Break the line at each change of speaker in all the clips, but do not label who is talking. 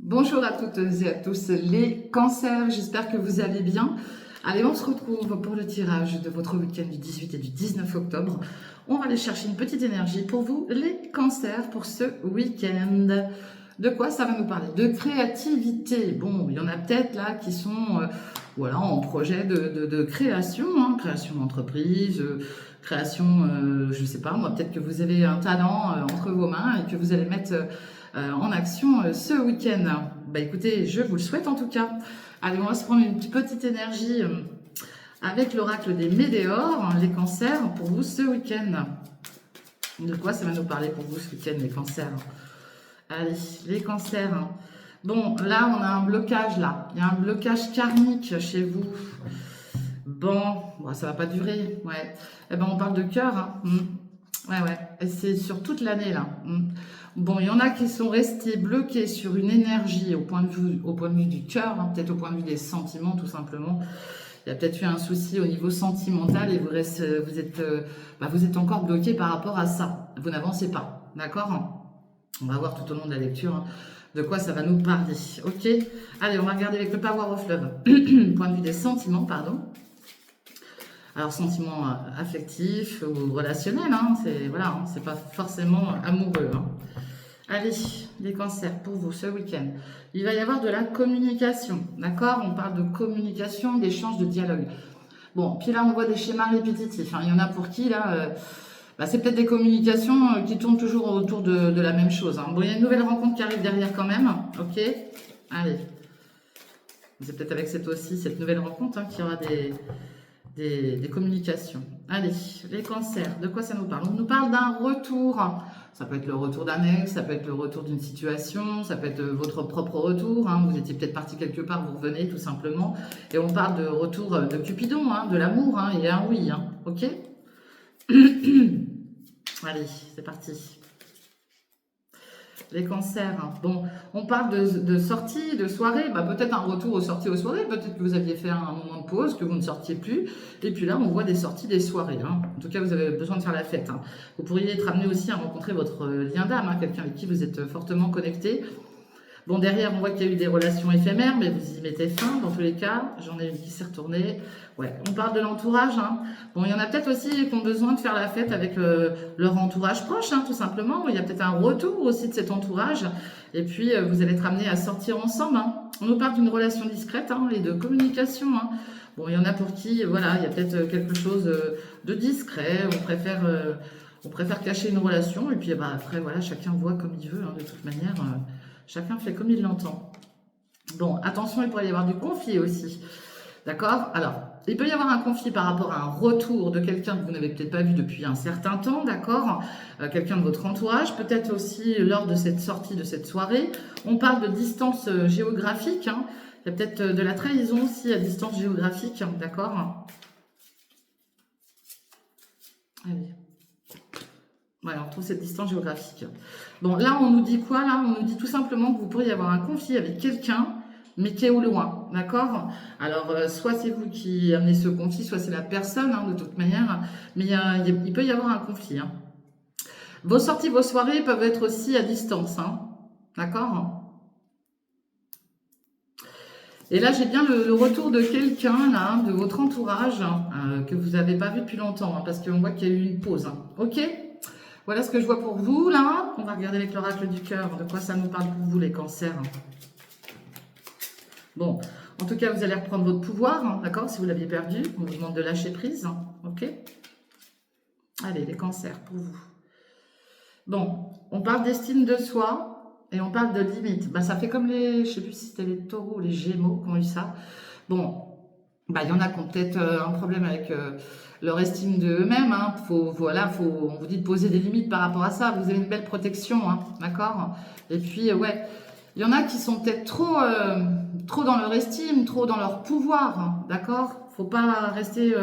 Bonjour à toutes et à tous les cancers, j'espère que vous allez bien. Allez, on se retrouve pour le tirage de votre week-end du 18 et du 19 octobre. On va aller chercher une petite énergie pour vous, les cancers, pour ce week-end. De quoi ça va nous parler? De créativité. Bon, il y en a peut-être là qui sont voilà, en projet de création, création d'entreprise, création, je sais pas, moi, peut-être que vous avez un talent entre vos mains et que vous allez mettre en action ce week-end. Bah écoutez, je vous le souhaite en tout cas. Allez, on va se prendre une petite énergie avec l'oracle des météores, les cancers, pour vous ce week-end. De quoi ça va nous parler pour vous ce week-end, les cancers? Allez, les cancers. Bon, là, on a un blocage, là. Il y a un blocage karmique chez vous. Bon, ça va pas durer, ouais. Eh ben, on parle de cœur, hein. Ouais, ouais. Et c'est sur toute l'année, là. Bon, il y en a qui sont restés bloqués sur une énergie au point de vue du cœur, peut-être au point de vue des sentiments, tout simplement. Il y a peut-être eu un souci au niveau sentimental et vous êtes encore bloqué par rapport à ça. Vous n'avancez pas, d'accord? On va voir tout au long de la lecture de quoi ça va nous parler, ok? Allez, on va regarder avec le Power of Love, point de vue des sentiments, pardon. Alors, sentiments affectifs ou relationnels, c'est voilà, c'est pas forcément amoureux. Allez, les cancers, pour vous, ce week-end, il va y avoir de la communication, d'accord? On parle de communication, d'échange, de dialogue. Bon, puis là, on voit des schémas répétitifs. Il y en a pour qui, là, c'est peut-être des communications qui tournent toujours autour de la même chose. Bon, il y a une nouvelle rencontre qui arrive derrière quand même, ok? Allez. C'est peut-être avec cette nouvelle rencontre qu'il y aura des communications. Allez, les cancers, de quoi ça nous parle? On nous parle d'un retour. Ça peut être le retour d'un ex, ça peut être le retour d'une situation, ça peut être votre propre retour. Vous étiez peut-être parti quelque part, vous revenez tout simplement. Et on parle de retour de Cupidon, de l'amour, et un oui, ok? Allez, c'est parti. Les cancers. Bon, on parle de sortie, de soirée, peut-être un retour aux sorties aux soirées, peut-être que vous aviez fait un moment de pause, que vous ne sortiez plus, et puis là on voit des sorties, des soirées. En tout cas, vous avez besoin de faire la fête. Vous pourriez être amené aussi à rencontrer votre lien d'âme, quelqu'un avec qui vous êtes fortement connecté. Bon, derrière, on voit qu'il y a eu des relations éphémères, mais vous y mettez fin, dans tous les cas. J'en ai une qui s'est retournée. Ouais, on parle de l'entourage. Bon, il y en a peut-être aussi qui ont besoin de faire la fête avec leur entourage proche, tout simplement. Il y a peut-être un retour aussi de cet entourage. Et puis, vous allez être amenés à sortir ensemble. On nous parle d'une relation discrète et de communication. Bon, il y en a pour qui, voilà, il y a peut-être quelque chose de discret. On préfère cacher une relation. Et puis, après, voilà, chacun voit comme il veut, de toute manière. Chacun fait comme il l'entend. Bon, attention, il pourrait y avoir du conflit aussi. D'accord? Alors, il peut y avoir un conflit par rapport à un retour de quelqu'un que vous n'avez peut-être pas vu depuis un certain temps, d'accord? Quelqu'un de votre entourage, peut-être aussi lors de cette sortie, de cette soirée. On parle de distance géographique. Il y a peut-être de la trahison aussi à distance géographique, d'accord? Allez. Voilà, on trouve cette distance géographique. Bon, là, on nous dit quoi? Là, on nous dit tout simplement que vous pourriez avoir un conflit avec quelqu'un, mais qui est au loin, d'accord? Alors, soit c'est vous qui amenez ce conflit, soit c'est la personne, de toute manière, mais il peut y avoir un conflit. Vos sorties, vos soirées peuvent être aussi à distance, d'accord? Et là, j'ai bien le retour de quelqu'un, là, de votre entourage, que vous n'avez pas vu depuis longtemps, parce qu'on voit qu'il y a eu une pause, ok? Voilà ce que je vois pour vous, là. On va regarder avec l'oracle du cœur de quoi ça nous parle pour vous, les cancers. Bon, en tout cas, vous allez reprendre votre pouvoir, d'accord? Si vous l'aviez perdu, on vous demande de lâcher prise, ok? Allez, les cancers, pour vous. Bon, on parle d'estime de soi et on parle de limite. Ça fait comme les, je sais plus si c'était les taureaux ou les gémeaux qui ont eu ça. Bon, il y en a qui ont peut-être un problème avec leur estime de eux-mêmes. On vous dit de poser des limites par rapport à ça. Vous avez une belle protection, d'accord? Et puis, ouais, il y en a qui sont peut-être trop dans leur estime, trop dans leur pouvoir, d'accord? Faut pas rester,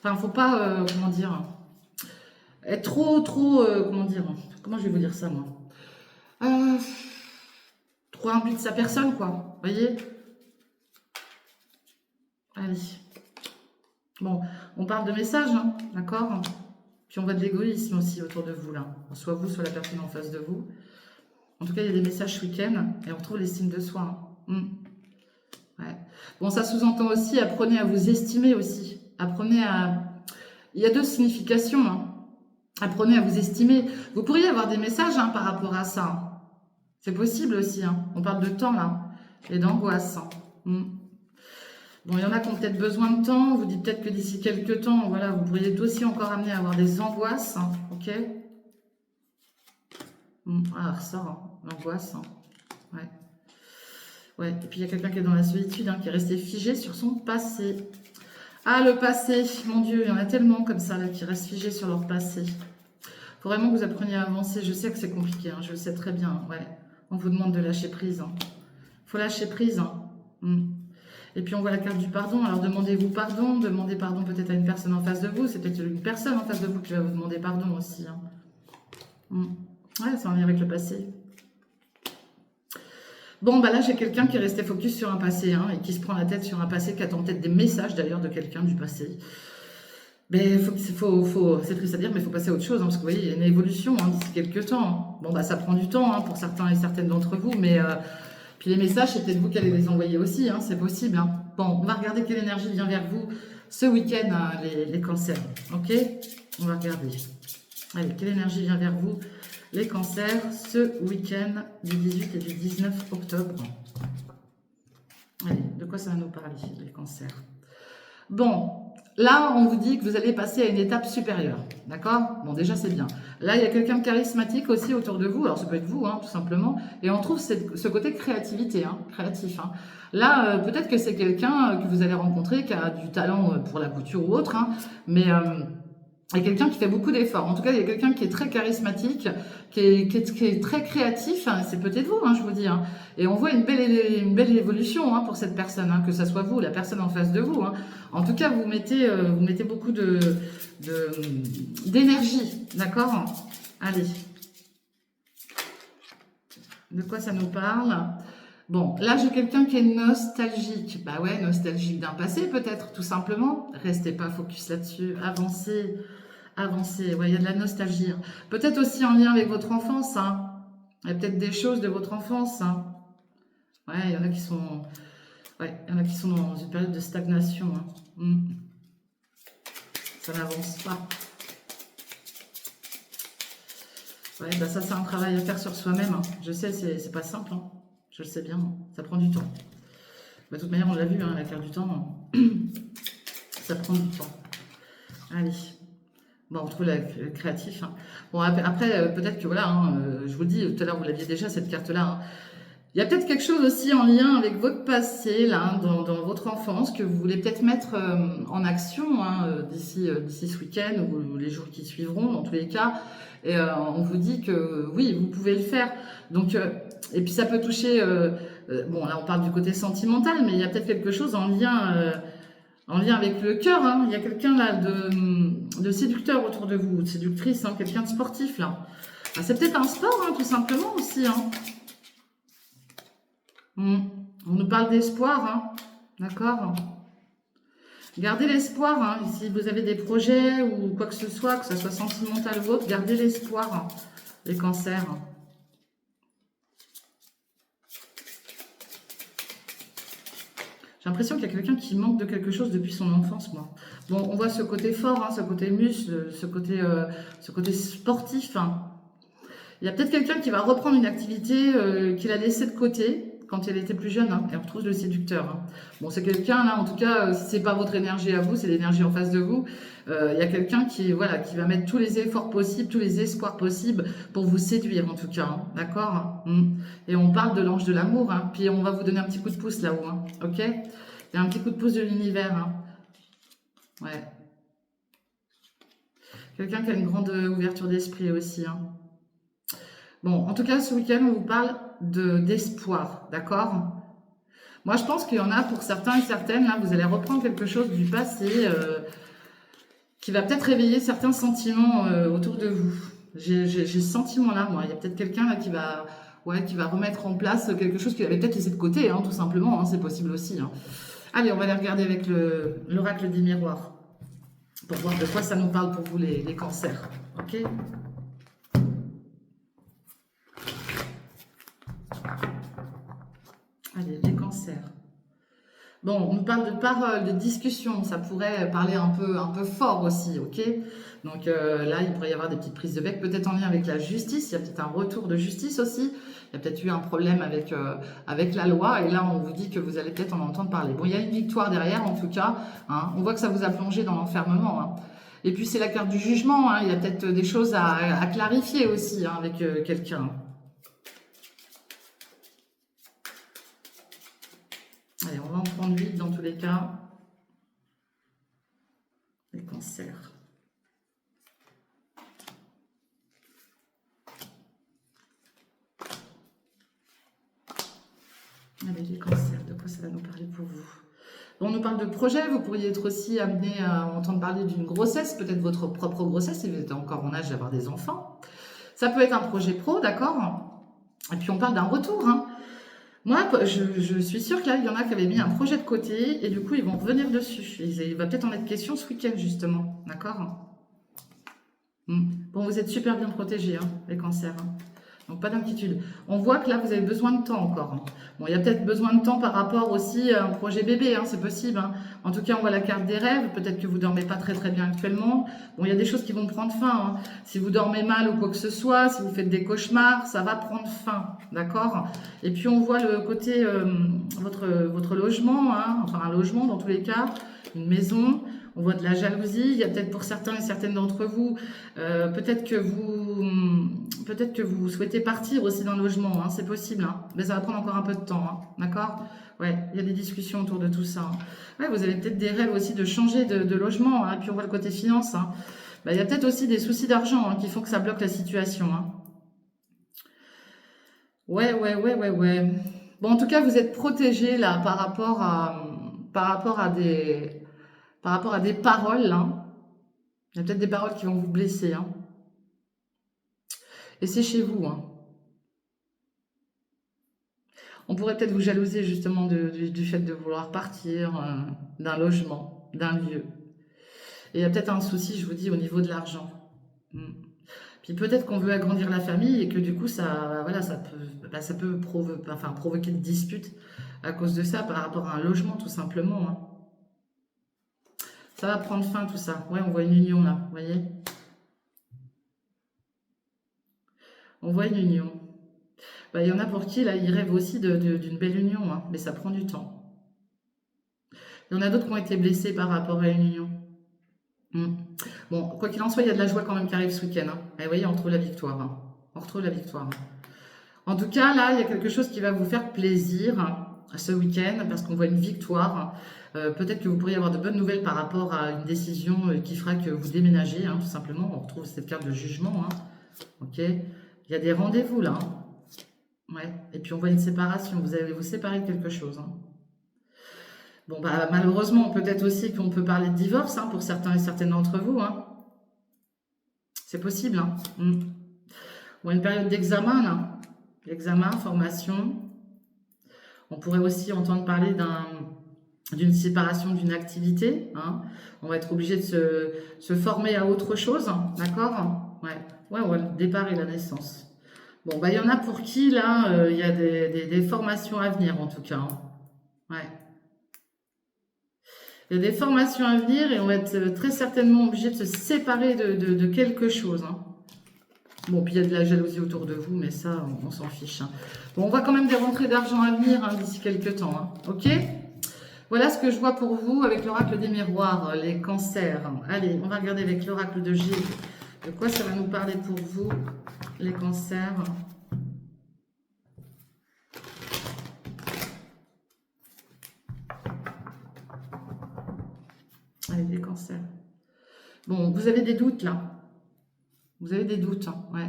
faut pas, comment dire, être trop, comment dire, comment je vais vous dire ça, moi? Euh, Trop imbu de sa personne, quoi, voyez? Allez. Bon, on parle de messages, d'accord? Puis on voit de l'égoïsme aussi autour de vous, là. Soit vous, soit la personne en face de vous. En tout cas, il y a des messages ce week-end et on retrouve l'estime de soi. Hein. Ouais. Bon, ça sous-entend aussi, apprenez à vous estimer aussi. Apprenez à... Il y a deux significations. Hein. Apprenez à vous estimer. Vous pourriez avoir des messages par rapport à ça. Hein. C'est possible aussi. Hein. On parle de temps là et d'angoisse. Hein. Bon, il y en a qui ont peut-être besoin de temps. On vous dit peut-être que d'ici quelques temps, voilà, vous pourriez être aussi encore amené à avoir des angoisses. Hein. Ok. Ah, ressort, hein. L'angoisse. Hein. Ouais. Ouais. Et puis il y a quelqu'un qui est dans la solitude, qui est resté figé sur son passé. Ah, le passé, mon Dieu, il y en a tellement comme ça là, qui restent figés sur leur passé. Il faut vraiment que vous appreniez à avancer. Je sais que c'est compliqué, je le sais très bien. Ouais. On vous demande de lâcher prise. Il faut lâcher prise. Et puis on voit la carte du pardon. Alors demandez-vous pardon. Demandez pardon peut-être à une personne en face de vous. C'est peut-être une personne en face de vous qui va vous demander pardon aussi. Ouais, c'est en lien avec le passé. Bon, bah là, j'ai quelqu'un qui est resté focus sur un passé et qui se prend la tête sur un passé, qui attend peut-être des messages d'ailleurs de quelqu'un du passé. Mais c'est triste à dire, mais il faut passer à autre chose, parce que vous voyez, il y a une évolution d'ici quelques temps. Bon, bah ça prend du temps pour certains et certaines d'entre vous, mais puis les messages, c'est peut-être vous qui allez les envoyer aussi, c'est possible. Bon, on va regarder quelle énergie vient vers vous ce week-end, les cancers, ok? On va regarder. Allez, quelle énergie vient vers vous les cancers ce week-end du 18 et du 19 octobre. Allez, de quoi ça va nous parler, les cancers? Bon, là, on vous dit que vous allez passer à une étape supérieure, d'accord? Bon, déjà, c'est bien. Là, il y a quelqu'un de charismatique aussi autour de vous. Alors, ça peut être vous, tout simplement. Et on trouve ce côté créativité, créatif. Là, peut-être que c'est quelqu'un que vous allez rencontrer qui a du talent pour la couture ou autre, mais... il y a quelqu'un qui fait beaucoup d'efforts. En tout cas, il y a quelqu'un qui est très charismatique, qui est très créatif. C'est peut-être vous, je vous dis. Et on voit une belle évolution pour cette personne, que ce soit vous, la personne en face de vous. En tout cas, vous mettez beaucoup d'énergie, d'accord? Allez. De quoi ça nous parle? Bon, là, j'ai quelqu'un qui est nostalgique. Bah ouais, nostalgique d'un passé, peut-être, tout simplement. Restez pas focus là-dessus. Avancez. Ouais, il y a de la nostalgie. Peut-être aussi en lien avec votre enfance. Il y a peut-être des choses de votre enfance. Ouais, il y en a qui sont... Ouais, il y en a qui sont dans une période de stagnation. Ça n'avance pas. Ouais, bah ça, c'est un travail à faire sur soi-même. Je sais, c'est pas simple. Je le sais bien. Ça prend du temps. Bah, de toute manière, on l'a vu, la carte du temps. Ça prend du temps. Allez. Bon, on trouve le créatif. Bon, après, peut-être que voilà, je vous le dis, tout à l'heure, vous l'aviez déjà, cette carte-là. Il y a peut-être quelque chose aussi en lien avec votre passé, là, dans votre enfance, que vous voulez peut-être mettre en action d'ici ce week-end ou les jours qui suivront, dans tous les cas. Et on vous dit que oui, vous pouvez le faire. Donc, et puis ça peut toucher... bon, là, on parle du côté sentimental, mais il y a peut-être quelque chose en lien avec le cœur. Il y a quelqu'un là de séducteur autour de vous, de séductrice, quelqu'un de sportif là. C'est peut-être un sport, tout simplement aussi. On nous parle d'espoir, d'accord? Gardez l'espoir, si vous avez des projets ou quoi que ce soit sentimental ou autre, gardez l'espoir, les cancers. J'ai l'impression qu'il y a quelqu'un qui manque de quelque chose depuis son enfance, moi. Bon, on voit ce côté fort, ce côté muscle, ce côté sportif. Il y a peut-être quelqu'un qui va reprendre une activité qu'il a laissée de côté quand elle était plus jeune, et on retrouve le séducteur. Bon, c'est quelqu'un, là, en tout cas, si c'est pas votre énergie à vous, c'est l'énergie en face de vous, il y a quelqu'un qui va mettre tous les efforts possibles, tous les espoirs possibles pour vous séduire, en tout cas, d'accord? Et on parle de l'ange de l'amour, puis on va vous donner un petit coup de pouce là-haut, ok? Il y a un petit coup de pouce de l'univers, ouais. Quelqu'un qui a une grande ouverture d'esprit aussi, Bon, en tout cas, ce week-end, on vous parle d'espoir, d'accord? Moi, je pense qu'il y en a pour certains et certaines, là, vous allez reprendre quelque chose du passé qui va peut-être réveiller certains sentiments autour de vous. J'ai ce sentiment-là, moi. Il y a peut-être quelqu'un là qui va remettre en place quelque chose qu'il avait peut-être laissé de côté, tout simplement. C'est possible aussi. Allez, on va aller regarder avec l'oracle des miroirs pour voir de quoi ça nous parle pour vous, les cancers. Ok? Allez, les cancers. Bon, on nous parle de paroles, de discussion, ça pourrait parler un peu fort aussi, ok? Donc là, il pourrait y avoir des petites prises de bec, peut-être en lien avec la justice, il y a peut-être un retour de justice aussi, il y a peut-être eu un problème avec la loi, et là, on vous dit que vous allez peut-être en entendre parler. Bon, il y a une victoire derrière, en tout cas, hein, on voit que ça vous a plongé dans l'enfermement, hein. Et puis, c'est la carte du jugement, hein, il y a peut-être des choses à clarifier aussi hein, avec quelqu'un. Allez, on va en prendre 8 dans tous les cas. Les cancers. Allez, les cancers, de quoi ça va nous parler pour vous? Bon, on nous parle de projet, vous pourriez être aussi amené à entendre parler d'une grossesse, peut-être votre propre grossesse, si vous êtes encore en âge d'avoir des enfants. Ça peut être un projet pro, d'accord? Et puis on parle d'un retour, hein. Moi, je suis sûre que là, il y en a qui avaient mis un projet de côté et du coup, ils vont revenir dessus. Il va peut-être en être question ce week-end, justement. D'accord? Bon, vous êtes super bien protégés, hein, les cancers. Hein. Donc, pas d'inquiétude. On voit que là, vous avez besoin de temps encore. Hein. Bon, il y a peut-être besoin de temps par rapport aussi à un projet bébé, hein, c'est possible. Hein. En tout cas, on voit la carte des rêves. Peut-être que vous dormez pas très très bien actuellement. Bon, il y a des choses qui vont prendre fin. Hein. Si vous dormez mal ou quoi que ce soit, si vous faites des cauchemars, ça va prendre fin. D'accord? Et puis, on voit le côté, votre logement, hein, enfin un logement dans tous les cas, une maison. On voit de la jalousie. Il y a peut-être pour certains et certaines d'entre vous, peut-être que vous souhaitez partir aussi d'un logement, hein, c'est possible, hein, mais ça va prendre encore un peu de temps, hein, d'accord? Ouais, il y a des discussions autour de tout ça. Hein. Ouais, vous avez peut-être des rêves aussi de changer de logement, hein, et puis on voit le côté finance. Hein. Bah, il y a peut-être aussi des soucis d'argent hein, qui font que ça bloque la situation. Hein. Ouais. Bon, en tout cas, vous êtes protégé là par rapport à des paroles. Hein. Il y a peut-être des paroles qui vont vous blesser. Hein. Et c'est chez vous. Hein. On pourrait peut-être vous jalouser justement du fait de vouloir partir d'un logement, d'un lieu. Et il y a peut-être un souci, je vous dis, au niveau de l'argent. Puis peut-être qu'on veut agrandir la famille et que du coup, ça peut provoquer des disputes à cause de ça par rapport à un logement tout simplement. Hein. Ça va prendre fin tout ça. Ouais, on voit une union là, vous voyez? On voit une union. Bah, il y en a pour qui, là, ils rêvent aussi d'une belle union, hein, mais ça prend du temps. Il y en a d'autres qui ont été blessés par rapport à une union. Bon, quoi qu'il en soit, il y a de la joie quand même qui arrive ce week-end. Hein. Et vous voyez, on retrouve la victoire. Hein. On retrouve la victoire. Hein. En tout cas, là, il y a quelque chose qui va vous faire plaisir hein, ce week-end parce qu'on voit une victoire. Peut-être que vous pourriez avoir de bonnes nouvelles par rapport à une décision qui fera que vous déménagez, hein, tout simplement. On retrouve cette carte de jugement. Hein. Ok. Il y a des rendez-vous là. Hein. Ouais. Et puis on voit une séparation. Vous allez vous séparer de quelque chose. Hein. Bon, bah, malheureusement, peut-être aussi qu'on peut parler de divorce hein, pour certains et certaines d'entre vous. Hein. C'est possible. Hein. Ou une période d'examen, là. L'examen, formation. On pourrait aussi entendre parler d'une séparation d'une activité. Hein. On va être obligé de se former à autre chose. D'accord? Ouais, le départ et la naissance. Bon, bah, il y en a pour qui, là, il y a des formations à venir, en tout cas. Hein. Ouais. Il y a des formations à venir et on va être très certainement obligé de se séparer de quelque chose. Hein. Bon, puis il y a de la jalousie autour de vous, mais ça, on s'en fiche. Hein. Bon, on voit quand même des rentrées d'argent à venir hein, d'ici quelques temps. Hein. Ok? Voilà ce que je vois pour vous avec l'oracle des miroirs, les cancers. Allez, on va regarder avec l'oracle de G. De quoi ça va nous parler pour vous, les cancers? Allez, les cancers. Bon, vous avez des doutes là. Vous avez des doutes, hein, ouais.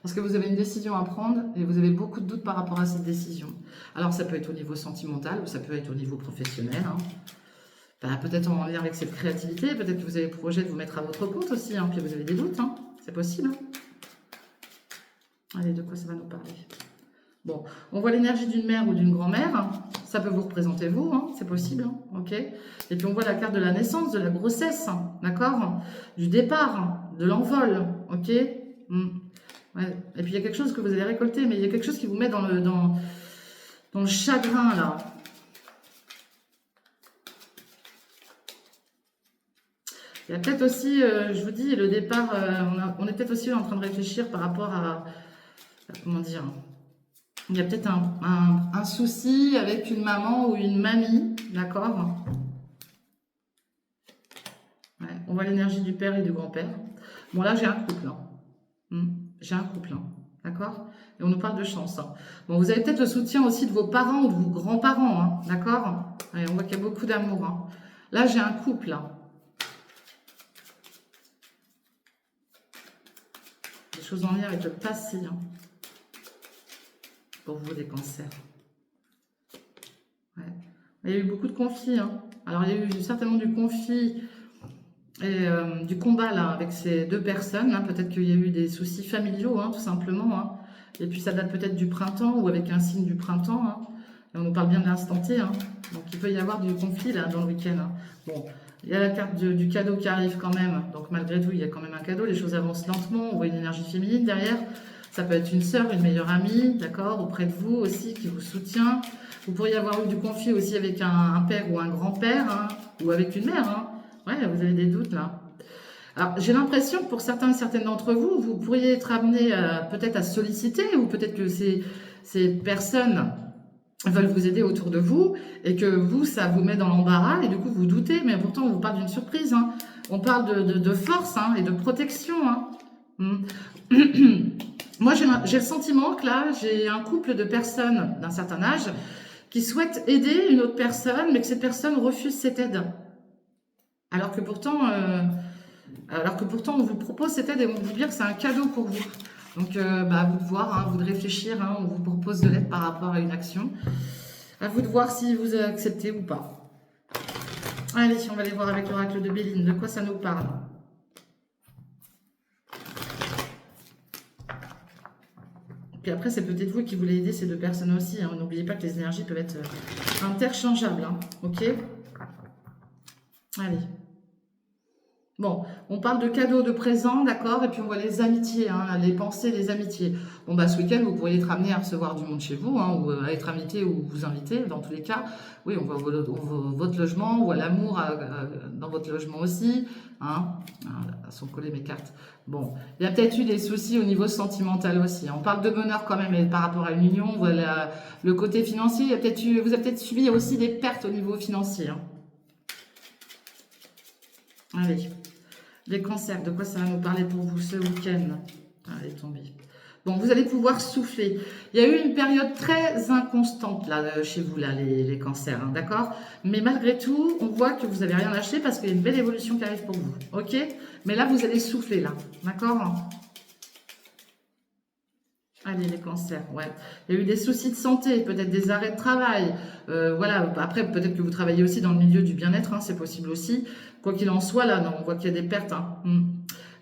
Parce que vous avez une décision à prendre et vous avez beaucoup de doutes par rapport à cette décision. Alors, ça peut être au niveau sentimental ou ça peut être au niveau professionnel. Hein. Ben, peut-être en lien avec cette créativité, peut-être que vous avez le projet de vous mettre à votre compte aussi, hein, puis vous avez des doutes, hein. C'est possible. Hein. Allez, de quoi ça va nous parler? Bon, on voit l'énergie d'une mère ou d'une grand-mère. Hein. Ça peut vous représenter vous, hein, c'est possible, hein, ok. Et puis on voit la carte de la naissance, de la grossesse, hein, d'accord, du départ, hein, de l'envol, ok. Ouais. Et puis il y a quelque chose que vous allez récolter, mais il y a quelque chose qui vous met dans dans le chagrin, là. Il y a peut-être aussi, je vous dis, le départ, on est peut-être aussi en train de réfléchir par rapport à comment dire, il y a peut-être un souci avec une maman ou une mamie, d'accord? Ouais, on voit l'énergie du père et du grand-père. Bon, là, j'ai un couple, hein. J'ai un couple, hein. D'accord? Et on nous parle de chance, hein. Bon, vous avez peut-être le soutien aussi de vos parents ou de vos grands-parents, hein. D'accord? Ouais, on voit qu'il y a beaucoup d'amour, hein. Là, j'ai un couple, là. Des choses en lien avec le passé, hein. Pour vous, les cancers. Ouais. Il y a eu beaucoup de conflits, hein. Alors, il y a eu certainement du conflit et du combat là avec ces deux personnes, hein. Peut-être qu'il y a eu des soucis familiaux, hein, tout simplement, hein. Et puis ça date peut-être du printemps ou avec un signe du printemps, hein. Et on nous parle bien de l'instant T, hein. Donc il peut y avoir du conflit là dans le week-end, hein. Bon, il y a la carte du cadeau qui arrive quand même. Donc malgré tout, il y a quand même un cadeau. Les choses avancent lentement. On voit une énergie féminine derrière. Ça peut être une sœur, une meilleure amie, d'accord, auprès de vous aussi, qui vous soutient. Vous pourriez avoir eu du conflit aussi avec un père ou un grand-père, hein, ou avec une mère, hein. Ouais, vous avez des doutes là. Alors, j'ai l'impression que pour certains et certaines d'entre vous, vous pourriez être amené peut-être à solliciter, ou peut-être que ces personnes veulent vous aider autour de vous, et que vous, ça vous met dans l'embarras, et du coup, vous doutez, mais pourtant, on vous parle d'une surprise, hein. On parle de force, hein, et de protection, hein. Moi, j'ai le sentiment que là, j'ai un couple de personnes d'un certain âge qui souhaitent aider une autre personne, mais que cette personne refuse cette aide. Alors que pourtant, on vous propose cette aide et on vous dit que c'est un cadeau pour vous. Donc, à vous de voir, hein, à vous de réfléchir, hein, on vous propose de l'aide par rapport à une action. À vous de voir si vous acceptez ou pas. Allez, on va aller voir avec l'oracle de Béline. De quoi ça nous parle? Puis après, c'est peut-être vous qui voulez aider ces deux personnes aussi, hein. N'oubliez pas que les énergies peuvent être interchangeables, hein. Ok? Allez. Bon, on parle de cadeaux, de présents, d'accord? Et puis on voit les amitiés, hein, les pensées, les amitiés. Bon, ce week-end, vous pourriez être amené à recevoir du monde chez vous, hein, ou à être invité ou vous inviter, dans tous les cas. Oui, on voit votre logement, on voit l'amour dans votre logement aussi, hein. Elles sont collées mes cartes. Bon, il y a peut-être eu des soucis au niveau sentimental aussi, hein. On parle de bonheur quand même, et par rapport à une union, voilà, le côté financier, vous avez peut-être subi aussi des pertes au niveau financier, hein. Allez. Les cancers, de quoi ça va nous parler pour vous ce week-end? Allez, tombez. Bon, vous allez pouvoir souffler. Il y a eu une période très inconstante là chez vous, là, les cancers, hein, d'accord? Mais malgré tout, on voit que vous n'avez rien lâché parce qu'il y a une belle évolution qui arrive pour vous, ok? Mais là, vous allez souffler, là, d'accord? Allez, les cancers, ouais. Il y a eu des soucis de santé, peut-être des arrêts de travail. Voilà, après, peut-être que vous travaillez aussi dans le milieu du bien-être, hein, c'est possible aussi. Quoi qu'il en soit, là, non, on voit qu'il y a des pertes, hein.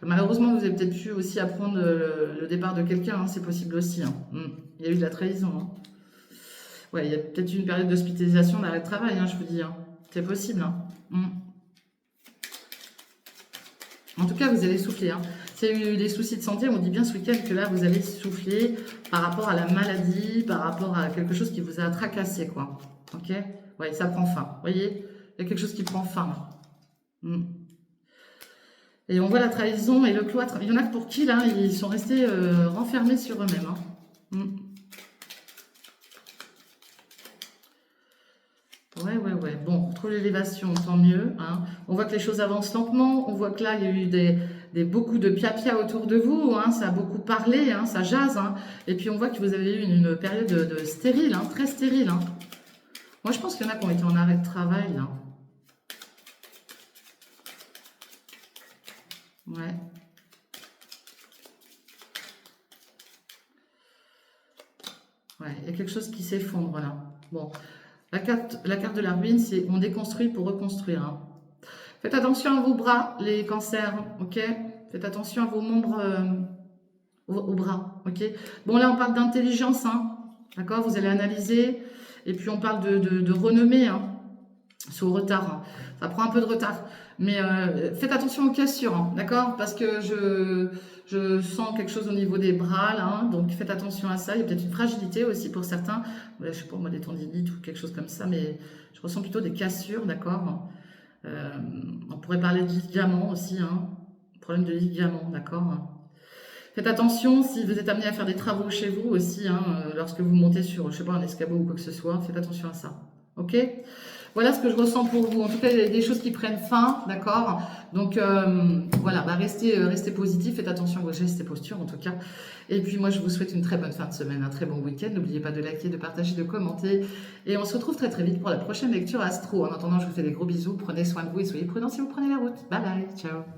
Malheureusement, vous avez peut-être pu aussi apprendre le départ de quelqu'un, hein, c'est possible aussi, hein. Il y a eu de la trahison, hein. Ouais, il y a peut-être une période d'hospitalisation, d'arrêt de travail, hein, je vous dis, hein. C'est possible, hein. En tout cas, vous allez souffler, hein. S'il y a eu des soucis de santé, on dit bien ce week-end que là, vous allez souffler par rapport à la maladie, par rapport à quelque chose qui vous a tracassé, quoi. Ok? Ouais, ça prend fin. Vous voyez? Il y a quelque chose qui prend fin. Et on voit la trahison et le cloître. Il y en a pour qui, là, ils sont restés renfermés sur eux-mêmes, hein. Ouais. Bon, on retrouve l'élévation, tant mieux, hein. On voit que les choses avancent lentement. On voit que là, il y a eu beaucoup de pia-pia autour de vous, hein. Ça a beaucoup parlé, hein, ça jase, hein. Et puis, on voit que vous avez eu une période de stérile, hein, très stérile, hein. Moi, je pense qu'il y en a qui ont été en arrêt de travail, là. Ouais. Ouais, il y a quelque chose qui s'effondre, là. Bon. La carte de la ruine, c'est on déconstruit pour reconstruire, hein. Faites attention à vos bras, les cancers, ok? Faites attention à vos membres, aux bras, ok? Bon, là, on parle d'intelligence, hein, d'accord? Vous allez analyser, et puis on parle de renommée, hein, c'est au retard, hein. Ça prend un peu de retard. Mais faites attention aux cassures, hein, d'accord? Parce que je sens quelque chose au niveau des bras, là, hein, donc faites attention à ça. Il y a peut-être une fragilité aussi pour certains. Ouais, je sais pas, moi, des tendinites ou quelque chose comme ça, mais je ressens plutôt des cassures, d'accord? Euh, on pourrait parler de ligaments aussi, hein. Problème de ligaments, d'accord? Faites attention si vous êtes amené à faire des travaux chez vous aussi, hein, lorsque vous montez sur, je sais pas, un escabeau ou quoi que ce soit, faites attention à ça. Ok? Voilà ce que je ressens pour vous. En tout cas, il y a des choses qui prennent fin, d'accord? Donc voilà, bah restez positif, faites attention à vos gestes et postures en tout cas. Et puis moi, je vous souhaite une très bonne fin de semaine, un très bon week-end. N'oubliez pas de liker, de partager, de commenter. Et on se retrouve très très vite pour la prochaine lecture astro. En attendant, je vous fais des gros bisous, prenez soin de vous et soyez prudents si vous prenez la route. Bye bye, ciao.